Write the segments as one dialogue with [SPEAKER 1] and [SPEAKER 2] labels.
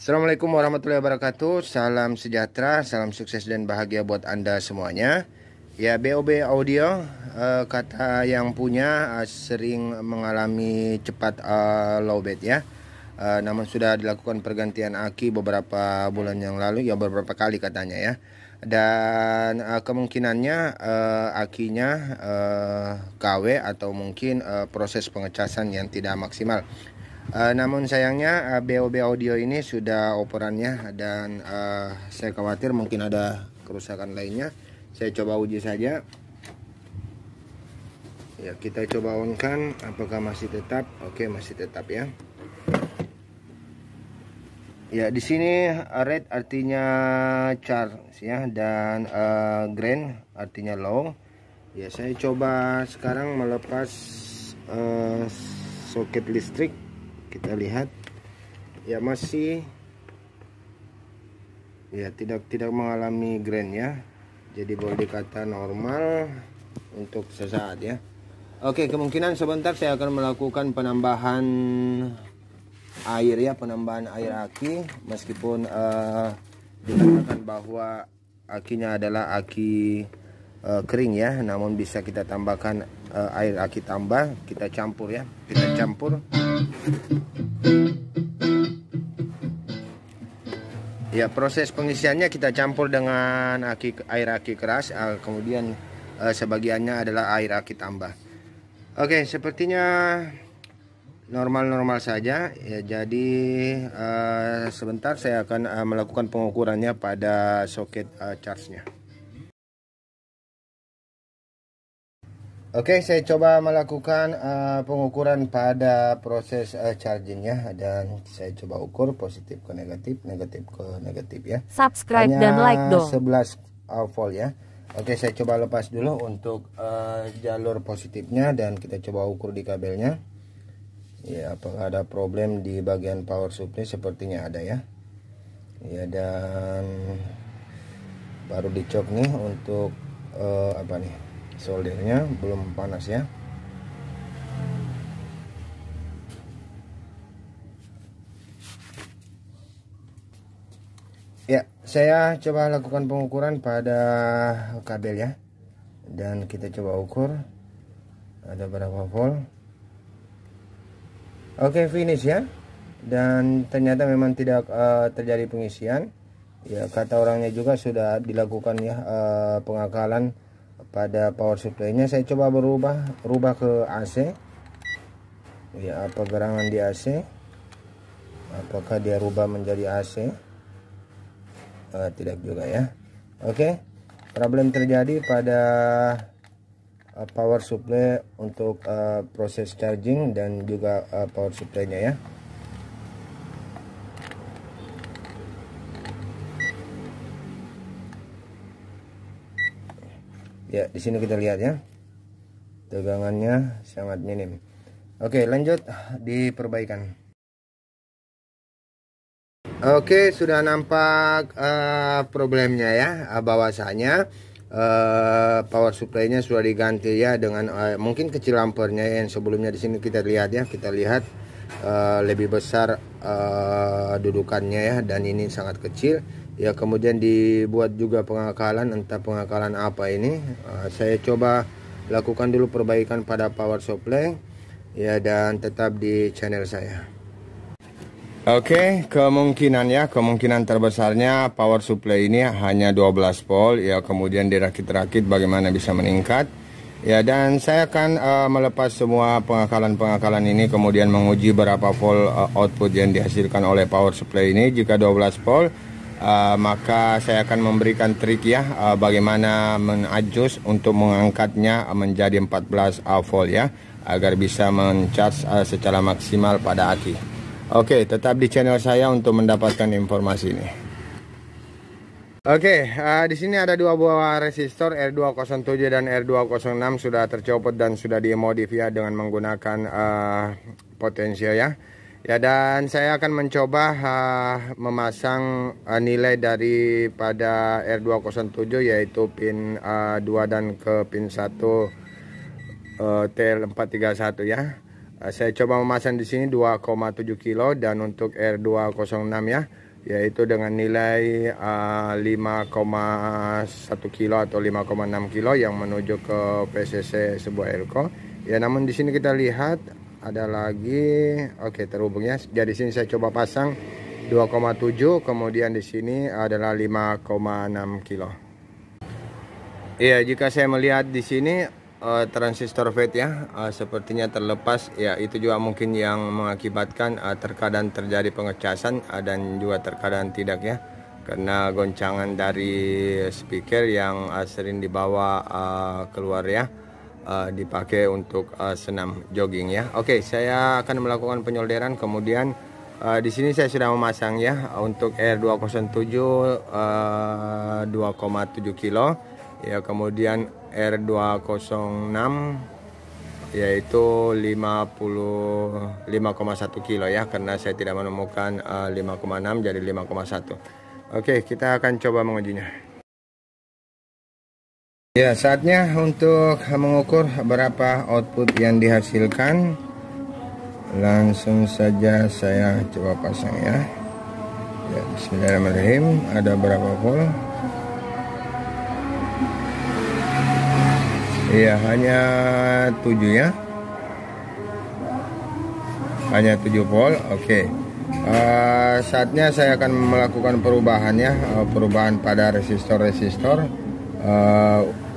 [SPEAKER 1] Assalamualaikum warahmatullahi wabarakatuh. Salam sejahtera, salam sukses dan bahagia buat Anda semuanya. Ya, BOB Audio, kata yang punya sering mengalami cepat lowbat ya. Namun sudah dilakukan pergantian aki beberapa bulan yang lalu, ya beberapa kali katanya ya. Dan kemungkinannya akinya KW atau mungkin proses pengecasan yang tidak maksimal. Namun sayangnya BOB Audio ini sudah operannya dan saya khawatir mungkin ada kerusakan lainnya. Saya coba uji saja. Ya, kita coba on kan apakah masih tetap. Oke, masih tetap ya. Ya, di sini red artinya charge ya, dan green artinya low. Ya, saya coba sekarang melepas soket listrik. Kita lihat. Ya, masih ya tidak mengalami green ya. Jadi boleh dikata normal untuk sesaat ya. Oke, kemungkinan sebentar saya akan melakukan penambahan air ya, penambahan air aki, meskipun dikatakan bahwa akinya adalah aki kering ya, namun bisa kita tambahkan air aki tambah, kita campur ya, kita campur ya. Proses pengisiannya kita campur dengan air aki keras, kemudian sebagiannya adalah air aki tambah. Oke, sepertinya normal-normal saja ya. Jadi sebentar saya akan melakukan pengukurannya pada soket charge-nya. Oke, saya coba melakukan pengukuran pada proses chargingnya, dan saya coba ukur positif ke negatif, negatif ke negatif ya.
[SPEAKER 2] Subscribe
[SPEAKER 1] hanya
[SPEAKER 2] dan like dong.
[SPEAKER 1] 11 volt ya. Oke, saya coba lepas dulu untuk jalur positifnya dan kita coba ukur di kabelnya. Ya, apakah ada problem di bagian power supply? Sepertinya ada ya. Ya, dan baru dicok nih untuk apa nih? Soldernya belum panas ya. Ya, saya coba lakukan pengukuran pada kabel ya. Dan kita coba ukur ada berapa volt. Oke, finish ya. Dan ternyata memang tidak terjadi pengisian. Ya, kata orangnya juga sudah dilakukan ya pengakalan pada power supply-nya. Saya coba rubah ke AC. Ya, apa gerangan di AC? Apakah dia rubah menjadi AC? Tidak juga ya. Oke, problem terjadi pada power supply untuk proses charging dan juga power supply-nya ya. Ya, di sini kita lihat ya, tegangannya sangat minim. Oke, lanjut di perbaikan. Oke, sudah nampak problemnya ya, bahwasanya power supply-nya sudah diganti ya dengan mungkin kecil ampernya yang sebelumnya. Di sini kita lihat ya, kita lihat lebih besar dudukannya ya, dan ini sangat kecil ya. Kemudian dibuat juga pengakalan, entah pengakalan apa ini. Saya coba lakukan dulu perbaikan pada power supply ya, dan tetap di channel saya. Oke, kemungkinan terbesarnya power supply ini hanya 12 volt ya, kemudian dirakit-rakit bagaimana bisa meningkat ya. Dan saya akan melepas semua pengakalan ini, kemudian menguji berapa volt output yang dihasilkan oleh power supply ini. Jika 12 volt, maka saya akan memberikan trik ya, bagaimana menadjust untuk mengangkatnya menjadi 14 volt ya, agar bisa mencharge secara maksimal pada aki. Oke, tetap di channel saya untuk mendapatkan informasi ini. Oke, di sini ada dua buah resistor R207 dan R206 sudah tercopot dan sudah dimodif ya dengan menggunakan potensial ya. Ya, dan saya akan mencoba memasang nilai daripada R207, yaitu pin 2 dan ke pin 1 TL431 ya. Saya coba memasang di sini 2,7 kilo, dan untuk R206 ya, yaitu dengan nilai 5,1 kilo atau 5,6 kilo yang menuju ke PCC sebuah elko. Ya, namun di sini kita lihat ada lagi, oke, terhubung ya. Jadi sini saya coba pasang 2,7, kemudian di sini adalah 5,6 kilo. Iya, jika saya melihat di sini transistor fade ya, sepertinya terlepas ya. Itu juga mungkin yang mengakibatkan terkadang terjadi pengecasan dan juga terkadang tidak ya, karena goncangan dari speaker yang sering dibawa keluar ya, dipakai untuk senam jogging ya. Oke, saya akan melakukan penyolderan. Kemudian di sini saya sudah memasang ya untuk R207 2,7 kilo ya, kemudian R206 yaitu 5,1 kilo ya, karena saya tidak menemukan 5,6 jadi 5,1. Oke, kita akan coba mengujinya. Ya, saatnya untuk mengukur berapa output yang dihasilkan. Langsung saja saya coba pasang ya. Ya, bismillahirrahmanirrahim. Ada berapa volt? Iya, hanya 7 ya. Hanya 7 volt. Oke. Saatnya saya akan melakukan perubahan ya, perubahan pada resistor-resistor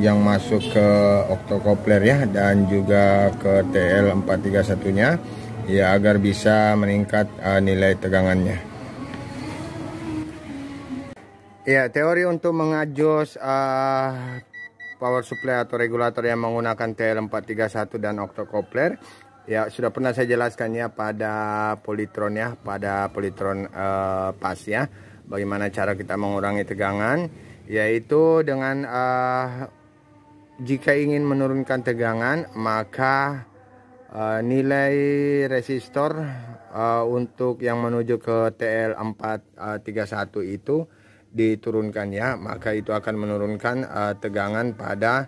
[SPEAKER 1] yang masuk ke octocopler ya, dan juga ke TL431-nya ya, agar bisa meningkat nilai tegangannya. Ya, teori untuk mengajus power supply atau regulator yang menggunakan TL431 dan octocopler ya, sudah pernah saya jelaskan ya pada polytron ya, pada polytron pas ya, bagaimana cara kita mengurangi tegangan, yaitu dengan jika ingin menurunkan tegangan, maka nilai resistor untuk yang menuju ke TL431 itu diturunkan ya, maka itu akan menurunkan tegangan pada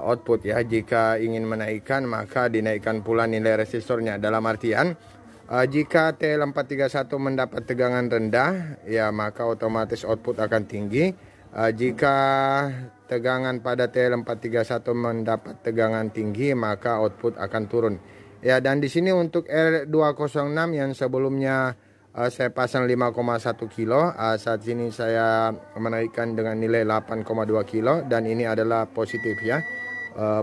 [SPEAKER 1] output ya. Jika ingin menaikkan, maka dinaikkan pula nilai resistornya. Dalam artian jika TL431 mendapat tegangan rendah ya, maka otomatis output akan tinggi. Jika tegangan pada TL431 mendapat tegangan tinggi, maka output akan turun ya. Dan di sini untuk R206 yang sebelumnya saya pasang 5,1 kilo, saat ini saya menaikkan dengan nilai 8,2 kilo, dan ini adalah positif ya,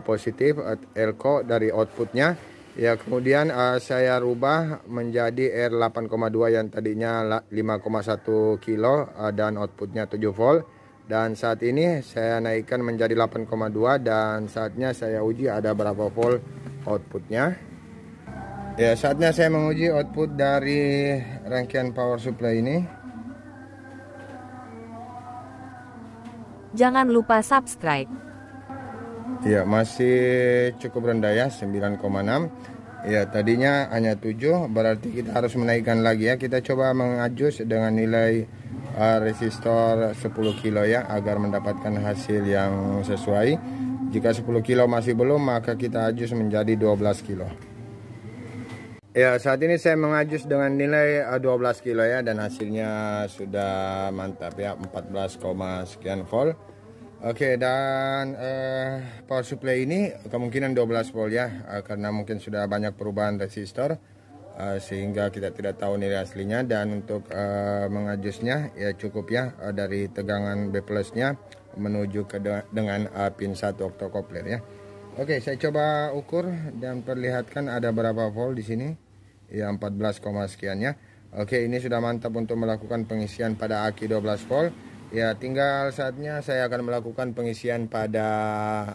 [SPEAKER 1] positif elko dari outputnya ya. Kemudian saya rubah menjadi R8,2 yang tadinya 5,1 kilo dan outputnya 7 volt, dan saat ini saya naikkan menjadi 8,2, dan saatnya saya uji ada berapa volt outputnya. Ya, saatnya saya menguji output dari rangkaian power supply ini.
[SPEAKER 2] Jangan lupa subscribe.
[SPEAKER 1] Ya, masih cukup rendah ya, 9,6. Ya, tadinya hanya 7, berarti kita harus menaikkan lagi ya. Kita coba mengajus dengan nilai resistor 10 kilo ya, agar mendapatkan hasil yang sesuai. Jika 10 kilo masih belum, maka kita ajus menjadi 12 kilo. Ya, saat ini saya mengajus dengan nilai 12 kilo ya, dan hasilnya sudah mantap ya, 14, sekian volt. Oke, dan power supply ini kemungkinan 12 volt ya, karena mungkin sudah banyak perubahan resistor sehingga kita tidak tahu nilai aslinya. Dan untuk mengajusnya ya cukup ya, dari tegangan B plusnya menuju ke dengan pin 1 octocopler ya. Oke, saya coba ukur dan perlihatkan ada berapa volt di sini. Ya, 14, sekian ya. Oke, ini sudah mantap untuk melakukan pengisian pada aki 12 volt. Ya, tinggal saatnya saya akan melakukan pengisian pada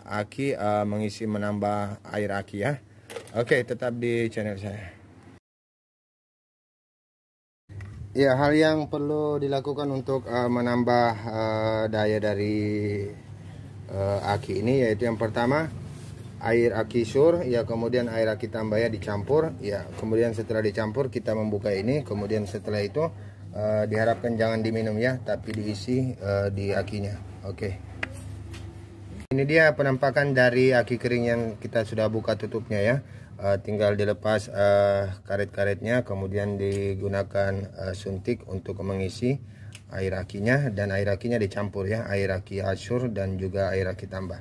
[SPEAKER 1] aki, mengisi menambah air aki ya. Oke, tetap di channel saya. Ya, hal yang perlu dilakukan untuk menambah daya dari aki ini, yaitu yang pertama air aki sur ya, kemudian air aki tambah ya dicampur ya, kemudian setelah dicampur kita membuka ini, kemudian setelah itu diharapkan jangan diminum ya, tapi diisi di akinya. Oke. Ini dia penampakan dari aki kering yang kita sudah buka tutupnya ya. Tinggal dilepas karet-karetnya, kemudian digunakan suntik untuk mengisi air akinya, dan air akinya dicampur ya, air aki asur dan juga air aki tambah.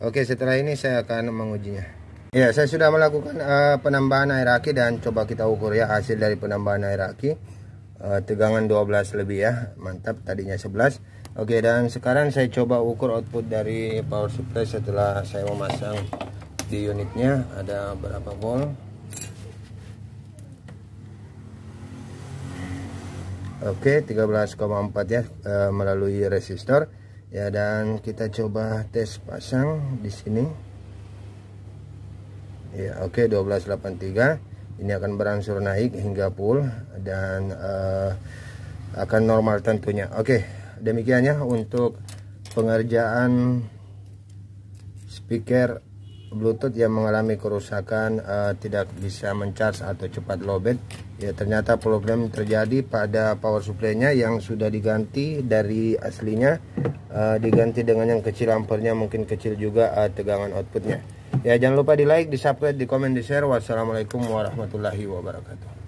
[SPEAKER 1] Oke, setelah ini saya akan mengujinya. Ya, saya sudah melakukan penambahan air aki dan coba kita ukur ya hasil dari penambahan air aki. Tegangan 12 lebih ya, mantap, tadinya 11. Oke, dan sekarang saya coba ukur output dari power supply setelah saya memasang di unitnya ada berapa volt. Oke, 13,4 ya, melalui resistor ya, dan kita coba tes pasang di sini ya. Oke, 1283 ini akan berangsur naik hingga full dan akan normal tentunya. Oke, demikian ya untuk pengerjaan speaker Bluetooth yang mengalami kerusakan, tidak bisa mencharge atau cepat lowbat ya. Ternyata problem terjadi pada power supply-nya yang sudah diganti dari aslinya, diganti dengan yang kecil ampernya, mungkin kecil juga tegangan outputnya ya. Jangan lupa di like, di subscribe, di komen, di share. Wassalamualaikum warahmatullahi wabarakatuh.